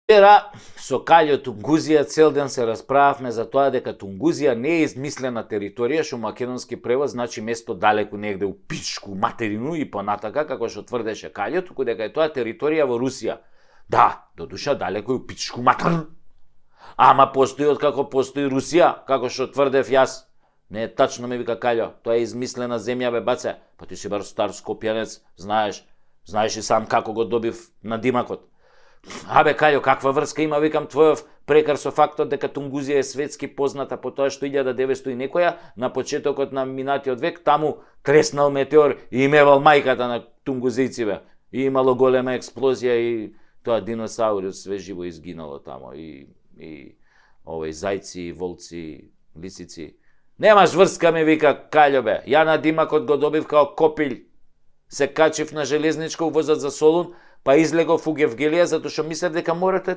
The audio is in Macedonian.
Вчера со Каљо Тунгузија цел ден се расправавме за тоа дека Тунгузија не е измислена територија, што македонски превод значи место далеку негде у пичку материну и понатака, како што тврдеше Каљо, туку дека е тоа територија во Русија. Да, додуша далеку у пичку материну. Ама постои откако постои Русија, како што тврдев јас. Не е тачно, ме вика Каљо, тоа е измислена земја, бе баце. Па ти си бар стар скопјанец, знаеш и сам како го добив на Димакот. Абе, Каљо, каква врска има, викам, твојов прекар со фактот дека Тунгузија е светски позната по тоа што 1900 и некоја, на почетокот на минатиот век, таму креснал метеор и имевал мајката на тунгузиците. И имало голема експлозија и тоа диносаурус све живо изгинало таму. И зајци, волци, лисици. Немаш врска, ме вика Каљо, бе. Ја на Димакот го добив као копилј. Се качив на железничко возат за Солун, па излегов у Гевгелија, затоа што мислев дека морето е